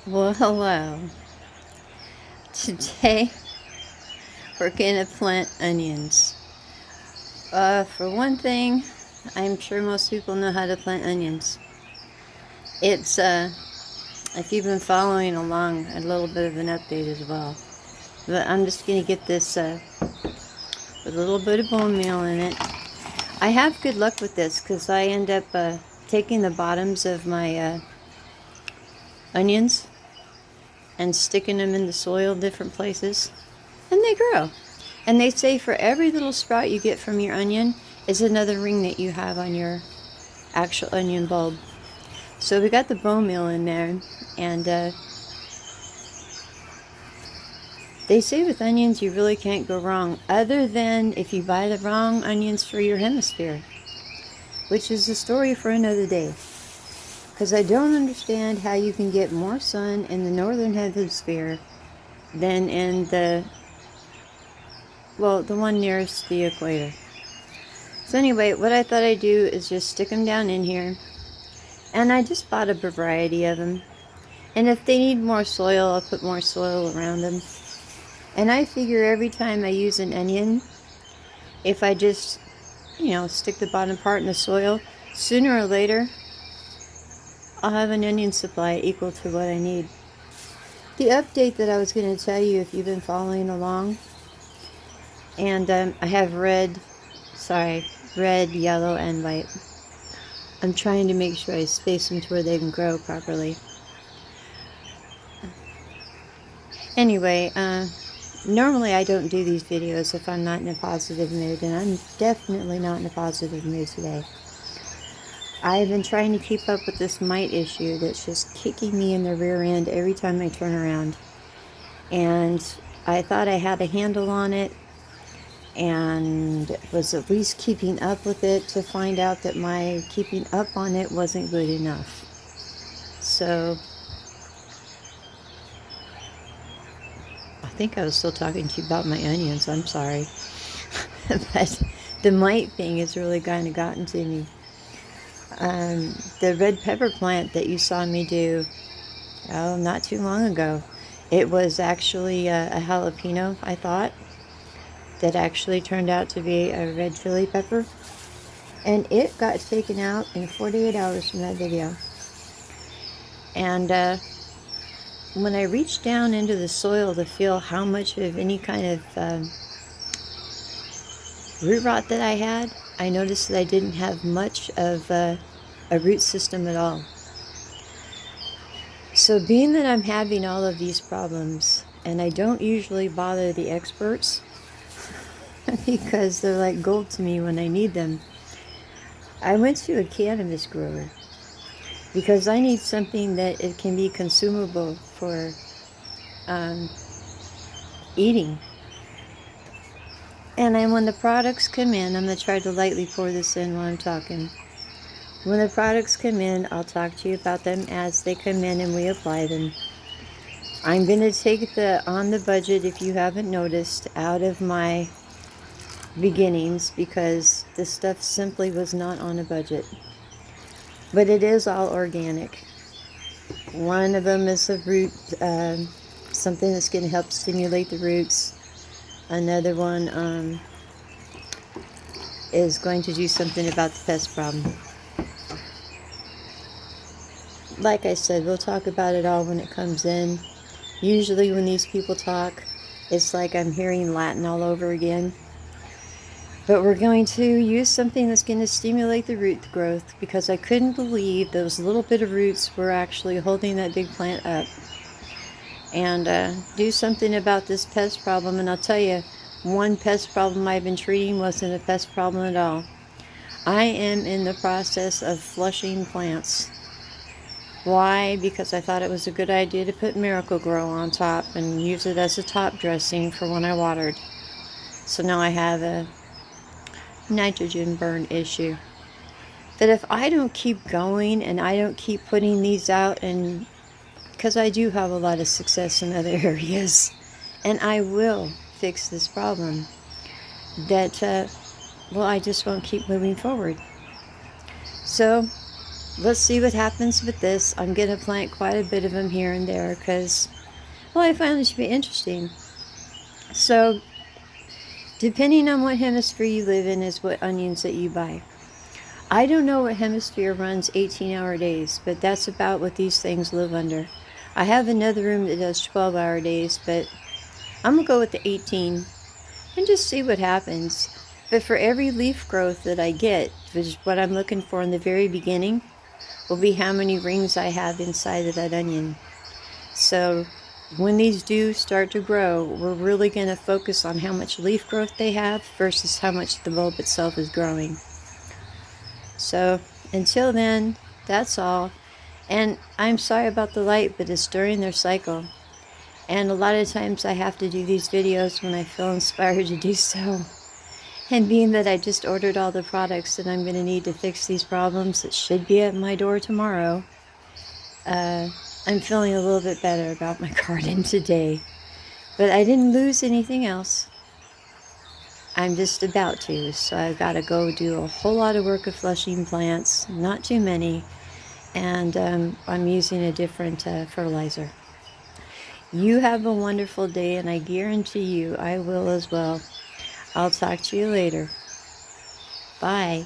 Well, hello. Today we're gonna plant onions. For one thing, I'm sure most people know how to plant onions. It's, if you've been following along, a little bit of an update as well. But I'm just gonna get this with a little bit of bone meal in it. I have good luck with this because I end up taking the bottoms of my onions and sticking them in the soil different places, and they grow. And they say for every little sprout you get from your onion is another ring that you have on your actual onion bulb. So we got the bone meal in there, and they say with onions you really can't go wrong, other than if you buy the wrong onions for your hemisphere, which is a story for another day. Because I don't understand how you can get more sun in the northern hemisphere than in the one nearest the equator. So anyway, what I thought I'd do is just stick them down in here. And I just bought a variety of them. And if they need more soil, I'll put more soil around them. And I figure every time I use an onion, if I just, stick the bottom part in the soil, sooner or later, I'll have an onion supply equal to what I need. The update that I was going to tell you, if you've been following along, and I have red, yellow, and white. I'm trying to make sure I space them to where they can grow properly. Anyway, normally I don't do these videos if I'm not in a positive mood, and I'm definitely not in a positive mood today. I've been trying to keep up with this mite issue that's just kicking me in the rear end every time I turn around. And I thought I had a handle on it and was at least keeping up with it, to find out that my keeping up on it wasn't good enough. So I think I was still talking to you about my onions. I'm sorry. But the mite thing has really kind of gotten to me. The red pepper plant that you saw me do, not too long ago, it was actually a jalapeno, I thought, that actually turned out to be a red chili pepper. And it got taken out in 48 hours from that video. And when I reached down into the soil to feel how much of any kind of root rot that I had, I noticed that I didn't have much of a root system at all. So being that I'm having all of these problems, and I don't usually bother the experts because they're like gold to me when I need them, I went to a cannabis grower because I need something that it can be consumable for eating. And then when the products come in, I'm going to try to lightly pour this in while I'm talking. When the products come in, I'll talk to you about them as they come in and we apply them. I'm going to take the on the budget, if you haven't noticed, out of my beginnings because this stuff simply was not on a budget. But it is all organic. One of them is a root, something that's going to help stimulate the roots. Another one is going to do something about the pest problem. Like I said, we'll talk about it all when it comes in. Usually when these people talk, it's like I'm hearing Latin all over again. But we're going to use something that's going to stimulate the root growth, because I couldn't believe those little bit of roots were actually holding that big plant up. And do something about this pest problem. And I'll tell you, one pest problem I've been treating wasn't a pest problem at all. I am in the process of flushing plants. Why? Because I thought it was a good idea to put Miracle-Gro on top and use it as a top dressing for when I watered. So now I have a nitrogen burn issue. That if I don't keep going and I don't keep putting these out, and because I do have a lot of success in other areas, and I will fix this problem, that I just won't keep moving forward. So let's see what happens with this. I'm going to plant quite a bit of them here and there because, well, I find it to be interesting. So depending on what hemisphere you live in is what onions that you buy. I don't know what hemisphere runs 18-hour days, but that's about what these things live under. I have another room that does 12-hour days, but I'm going to go with the 18 and just see what happens. But for every leaf growth that I get, which is what I'm looking for in the very beginning, will be how many rings I have inside of that onion. So when these do start to grow, we're really going to focus on how much leaf growth they have versus how much the bulb itself is growing. So until then, that's all. And I'm sorry about the light, but it's during their cycle. And a lot of times I have to do these videos when I feel inspired to do so. And being that I just ordered all the products that I'm going to need to fix these problems that should be at my door tomorrow, I'm feeling a little bit better about my garden today. But I didn't lose anything else. I'm just about to, so I've got to go do a whole lot of work of flushing plants, not too many, and I'm using a different fertilizer. You have a wonderful day, and I guarantee you I will as well. I'll talk to you later. Bye.